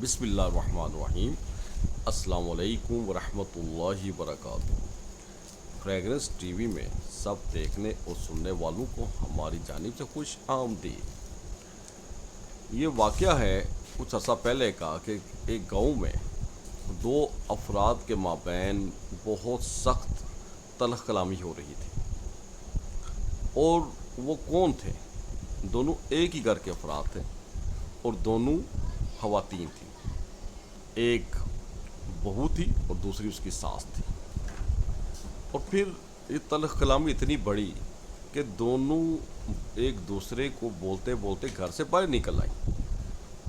بسم اللہ الرحمن الرحیم۔ السلام علیکم ورحمۃ اللہ وبرکاتہ۔ فریگرنس ٹی وی میں سب دیکھنے اور سننے والوں کو ہماری جانب سے خوش آمدید۔ یہ واقعہ ہے کچھ عرصہ پہلے کا کہ ایک گاؤں میں دو افراد کے مابین بہت سخت تلخ کلامی ہو رہی تھی۔ اور وہ کون تھے؟ دونوں ایک ہی گھر کے افراد تھے اور دونوں خواتین تھیں۔ ایک بہو تھی اور دوسری اس کی ساس تھی۔ اور پھر یہ تلخ کلامی اتنی بڑی کہ دونوں ایک دوسرے کو بولتے بولتے گھر سے باہر نکل آئیں،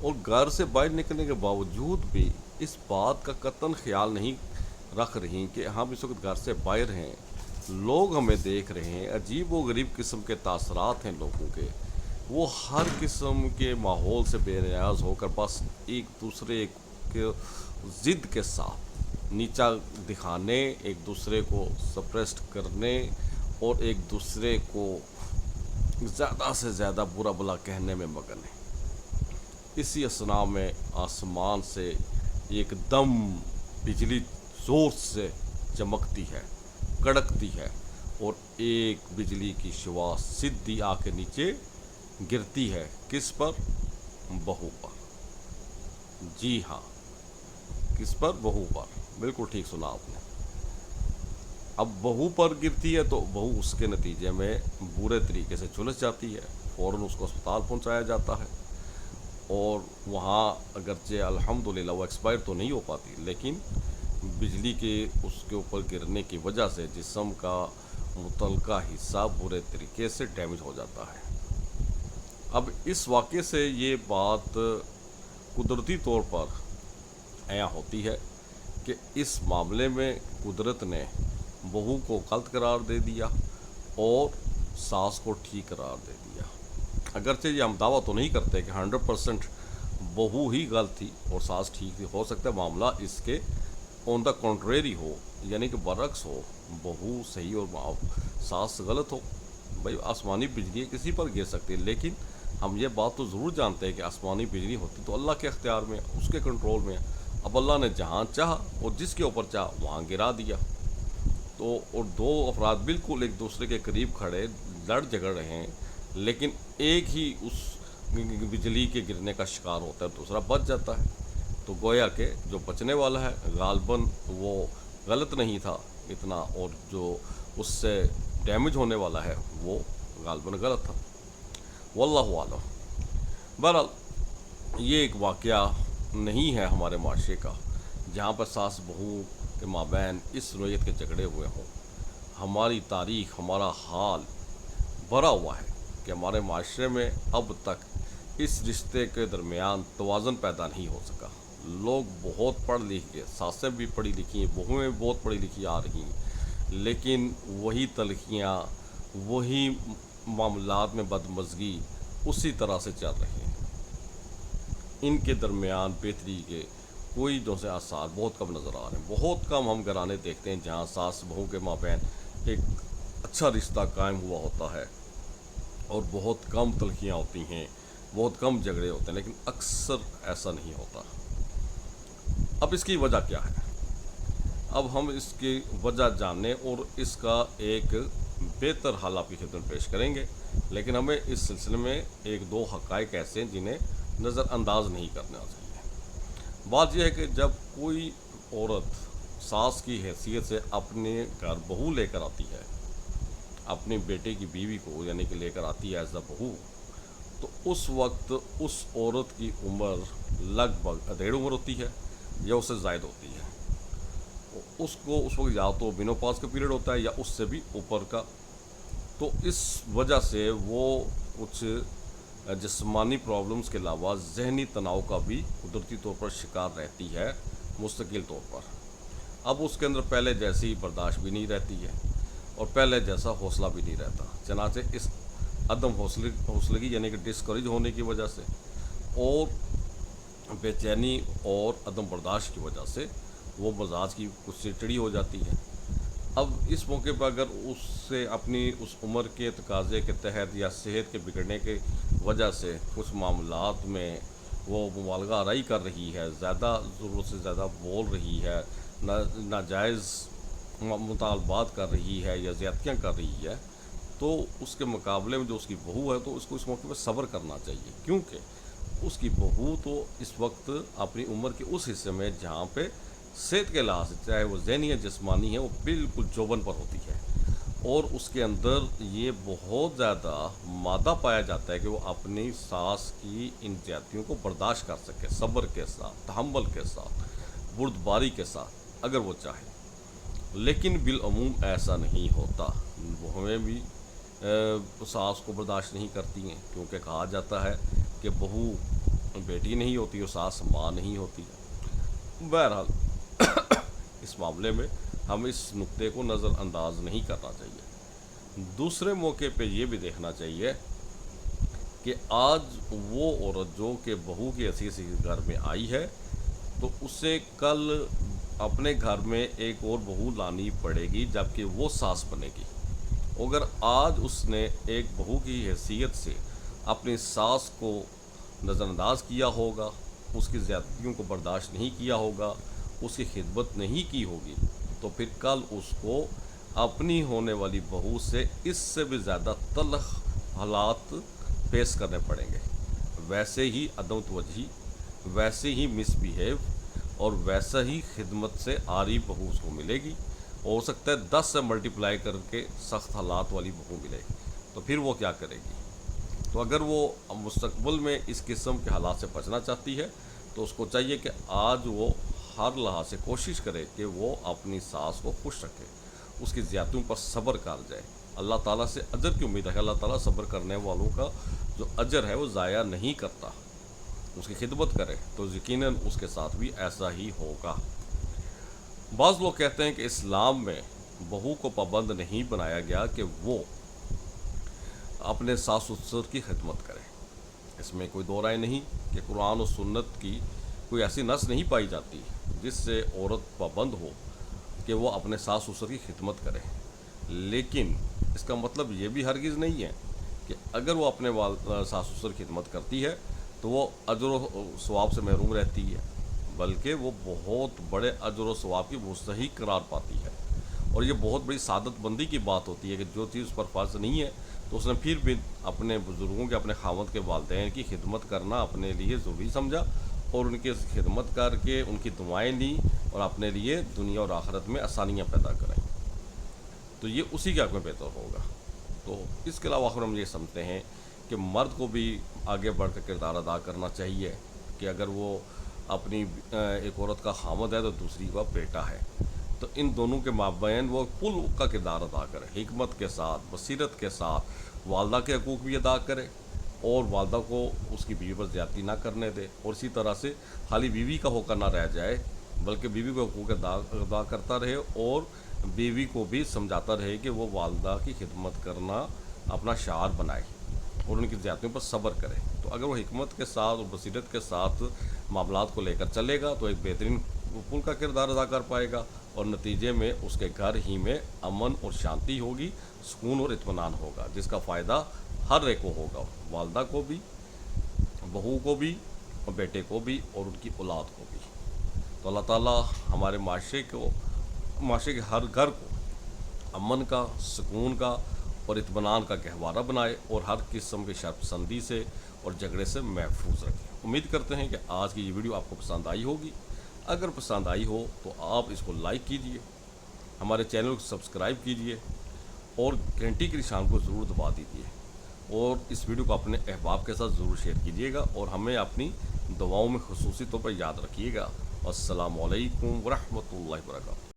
اور گھر سے باہر نکلنے کے باوجود بھی اس بات کا قطعاً خیال نہیں رکھ رہی کہ ہم اس وقت گھر سے باہر ہیں، لوگ ہمیں دیکھ رہے ہیں، عجیب و غریب قسم کے تاثرات ہیں لوگوں کے۔ وہ ہر قسم کے ماحول سے بے نیاز ہو کر بس ایک دوسرے کے ضد کے ساتھ نیچا دکھانے، ایک دوسرے کو سپریسڈ کرنے اور ایک دوسرے کو زیادہ سے زیادہ برا بلا کہنے میں مگن ہیں۔ اسی اثناء میں آسمان سے ایک دم بجلی زور سے چمکتی ہے، کڑکتی ہے، اور ایک بجلی کی شعاع سیدھی آ کے نیچے گرتی ہے۔ کس پر؟ بہو پر۔ جی ہاں، کس پر؟ بہو پر۔ بالکل ٹھیک سنا آپ نے۔ اب بہو پر گرتی ہے تو بہو اس کے نتیجے میں برے طریقے سے جھلس جاتی ہے، فوراً اس کو اسپتال پہنچایا جاتا ہے، اور وہاں اگرچہ الحمدللہ وہ ایکسپائر تو نہیں ہو پاتی، لیکن بجلی کے اس کے اوپر گرنے کی وجہ سے جسم کا متعلقہ حصہ برے طریقے سے ڈیمیج ہو جاتا ہے۔ اب اس واقعے سے یہ بات قدرتی طور پر عیاں ہوتی ہے کہ اس معاملے میں قدرت نے بہو کو غلط قرار دے دیا اور ساس کو ٹھیک قرار دے دیا۔ اگرچہ یہ ہم دعویٰ تو نہیں کرتے کہ 100% بہو ہی غلط تھی اور ساس ٹھیک تھی، ہو سکتا ہے معاملہ اس کے آن دا کنٹریری ہو، یعنی کہ برعکس ہو، بہو صحیح اور ساس غلط ہو۔ بھائی آسمانی بجلی کسی پر گر سکتی ہے، لیکن ہم یہ بات تو ضرور جانتے ہیں کہ آسمانی بجلی ہوتی تو اللہ کے اختیار میں، اس کے کنٹرول میں۔ اب اللہ نے جہاں چاہا اور جس کے اوپر چاہا وہاں گرا دیا۔ تو اور دو افراد بالکل ایک دوسرے کے قریب کھڑے لڑ جھگڑ رہے ہیں، لیکن ایک ہی اس بجلی کے گرنے کا شکار ہوتا ہے، دوسرا بچ جاتا ہے۔ تو گویا کہ جو بچنے والا ہے غالباً وہ غلط نہیں تھا اتنا، اور جو اس سے ڈیمیج ہونے والا ہے وہ غالباً غلط تھا۔ واللہ اعلم۔ بہرحال یہ ایک واقعہ نہیں ہے ہمارے معاشرے کا جہاں پر ساس بہو کے مابین اس نوعیت کے جھگڑے ہوئے ہوں۔ ہماری تاریخ، ہمارا حال بھرا ہوا ہے کہ ہمارے معاشرے میں اب تک اس رشتے کے درمیان توازن پیدا نہیں ہو سکا۔ لوگ بہت پڑھ لکھ کے، ساسیں بھی پڑھی لکھی ہیں، بہویں بھی بہت پڑھی لکھی آ رہی ہیں، لیکن وہی تلخیاں، وہی معاملات میں بدمزگی اسی طرح سے چل رہے ہیں۔ ان کے درمیان بہتری کے کوئی جو سے آثار بہت کم نظر آ رہے ہیں۔ بہت کم ہم گھرانے دیکھتے ہیں جہاں ساس بہو کے مابین ایک اچھا رشتہ قائم ہوا ہوتا ہے، اور بہت کم تلخیاں ہوتی ہیں، بہت کم جھگڑے ہوتے ہیں، لیکن اکثر ایسا نہیں ہوتا۔ اب اس کی وجہ کیا ہے؟ اب ہم اس کی وجہ جاننے اور اس کا ایک بہتر حل آپ کی خدمت پیش کریں گے، لیکن ہمیں اس سلسلے میں ایک دو حقائق ایسے ہیں جنہیں نظر انداز نہیں کرنا چاہیے۔ بات یہ ہے کہ جب کوئی عورت ساس کی حیثیت سے اپنے گھر بہو لے کر آتی ہے، اپنے بیٹے کی بیوی کو یعنی کہ لے کر آتی ہے ایز اے بہو، تو اس وقت اس عورت کی عمر لگ بھگ ادھیڑ عمر ہوتی ہے یا اس سے زائد ہوتی ہے۔ اس کو اس وقت یا تو مینوپاز کا پیریڈ ہوتا ہے یا اس سے بھی اوپر کا۔ تو اس وجہ سے وہ کچھ جسمانی پرابلمز کے علاوہ ذہنی تناؤ کا بھی قدرتی طور پر شکار رہتی ہے مستقل طور پر۔ اب اس کے اندر پہلے جیسی برداشت بھی نہیں رہتی ہے اور پہلے جیسا حوصلہ بھی نہیں رہتا، چنانچہ اس عدم حوصلگی یعنی کہ ڈسکریج ہونے کی وجہ سے اور بے چینی اور عدم برداشت کی وجہ سے وہ مزاج کی کچھ چڑچڑی ہو جاتی ہے۔ اب اس موقع پر اگر اس سے اپنی اس عمر کے تقاضے کے تحت یا صحت کے بگڑنے کے وجہ سے کچھ معاملات میں وہ مبالغہ آرائی کر رہی ہے، زیادہ ضرورت سے زیادہ بول رہی ہے، ناجائز مطالبات کر رہی ہے یا زیادتیاں کر رہی ہے، تو اس کے مقابلے میں جو اس کی بہو ہے تو اس کو اس موقع پہ صبر کرنا چاہیے، کیونکہ اس کی بہو تو اس وقت اپنی عمر کے اس حصے میں جہاں پہ صحت کے لحاظ سے چاہے وہ ذہنی یا جسمانی ہے وہ بالکل جوبن پر ہوتی ہے، اور اس کے اندر یہ بہت زیادہ مادہ پایا جاتا ہے کہ وہ اپنی ساس کی ان زیادتیوں کو برداشت کر سکے، صبر کے ساتھ، تحمل کے ساتھ، بردباری کے ساتھ اگر وہ چاہے۔ لیکن بالعموم ایسا نہیں ہوتا، بہویں بھی ساس کو برداشت نہیں کرتی ہیں، کیونکہ کہا جاتا ہے کہ بہو بیٹی نہیں ہوتی اور ساس ماں نہیں ہوتی۔ بہرحال اس معاملے میں ہم اس نقطے کو نظر انداز نہیں کرنا چاہیے۔ دوسرے موقع پہ یہ بھی دیکھنا چاہیے کہ آج وہ عورت جو کہ بہو کی حیثیت سے گھر میں آئی ہے تو اسے کل اپنے گھر میں ایک اور بہو لانی پڑے گی جبکہ وہ ساس بنے گی۔ اگر آج اس نے ایک بہو کی حیثیت سے اپنی ساس کو نظر انداز کیا ہوگا، اس کی زیادتیوں کو برداشت نہیں کیا ہوگا، اس کی خدمت نہیں کی ہوگی، تو پھر کل اس کو اپنی ہونے والی بہو سے اس سے بھی زیادہ تلخ حالات پیش کرنے پڑیں گے، ویسے ہی عدم توجہی، ویسے ہی مس بیہیو اور ویسا ہی خدمت سے عاری بہو اس کو ملے گی، اور ہو سکتا ہے 10 سے ملٹیپلائی کر کے سخت حالات والی بہو ملے گی، تو پھر وہ کیا کرے گی؟ تو اگر وہ مستقبل میں اس قسم کے حالات سے بچنا چاہتی ہے تو اس کو چاہیے کہ آج وہ ہر لحاظ سے کوشش کرے کہ وہ اپنی ساس کو خوش رکھے، اس کی زیادتیوں پر صبر کر جائے۔ اللہ تعالیٰ سے اجر کی امید ہے، اللہ تعالیٰ صبر کرنے والوں کا جو اجر ہے وہ ضائع نہیں کرتا، اس کی خدمت کرے تو یقیناً اس کے ساتھ بھی ایسا ہی ہوگا۔ بعض لوگ کہتے ہیں کہ اسلام میں بہو کو پابند نہیں بنایا گیا کہ وہ اپنے ساس سسر کی خدمت کرے۔ اس میں کوئی دو رائے نہیں کہ قرآن و سنت کی کوئی ایسی نص نہیں پائی جاتی جس سے عورت پابند ہو کہ وہ اپنے ساس سسر کی خدمت کرے، لیکن اس کا مطلب یہ بھی ہرگز نہیں ہے کہ اگر وہ اپنے ساس سسر کی خدمت کرتی ہے تو وہ اجر و ثواب سے محروم رہتی ہے، بلکہ وہ بہت بڑے اجر و ثواب کی مستحق قرار پاتی ہے، اور یہ بہت بڑی سعادت بندی کی بات ہوتی ہے کہ جو چیز اس پر فرض نہیں ہے تو اس نے پھر بھی اپنے بزرگوں کے، اپنے خاوند کے والدین کی خدمت کرنا اپنے لیے ضروری سمجھا، اور ان کی خدمت کر کے ان کی دعائیں لی اور اپنے لیے دنیا اور آخرت میں آسانیاں پیدا کریں، تو یہ اسی کے حق میں بہتر ہوگا۔ تو اس کے علاوہ ہم یہ سمجھتے ہیں کہ مرد کو بھی آگے بڑھ کر کردار ادا کرنا چاہیے کہ اگر وہ اپنی ایک عورت کا خاوند ہے تو دوسری کا بیٹا ہے، تو ان دونوں کے مابین وہ پل کا کردار ادا کرے، حکمت کے ساتھ، بصیرت کے ساتھ، والدہ کے حقوق بھی ادا کرے اور والدہ کو اس کی بیوی پر زیادتی نہ کرنے دے، اور اسی طرح سے خالی بیوی کا ہوکر نہ رہ جائے بلکہ بیوی کو حقوق ادا کرتا رہے اور بیوی کو بھی سمجھاتا رہے کہ وہ والدہ کی خدمت کرنا اپنا شعار بنائے اور ان کی زیادتیوں پر صبر کرے۔ تو اگر وہ حکمت کے ساتھ اور بصیرت کے ساتھ معاملات کو لے کر چلے گا تو ایک بہترین پل کا کردار ادا کر پائے گا، اور نتیجے میں اس کے گھر ہی میں امن اور شانتی ہوگی، سکون اور اطمینان ہوگا، جس کا فائدہ ہر ایک کو ہوگا، والدہ کو بھی، بہو کو بھی، اور بیٹے کو بھی، اور ان کی اولاد کو بھی۔ تو اللہ تعالیٰ ہمارے معاشرے کے ہر گھر کو امن کا، سکون کا اور اطمینان کا گہوارہ بنائے اور ہر قسم کی شرپسندی سے اور جھگڑے سے محفوظ رکھے۔ امید کرتے ہیں کہ آج کی یہ ویڈیو آپ کو پسند آئی ہوگی۔ اگر پسند آئی ہو تو آپ اس کو لائک کیجئے، ہمارے چینل کو سبسکرائب کیجئے اور گھنٹی کی نشان کو ضرور دبا دیجئے، اور اس ویڈیو کو اپنے احباب کے ساتھ ضرور شیئر کیجئے گا، اور ہمیں اپنی دعاؤں میں خصوصی طور پر یاد رکھیے گا۔ السلام علیکم ورحمۃ اللہ وبرکاتہ۔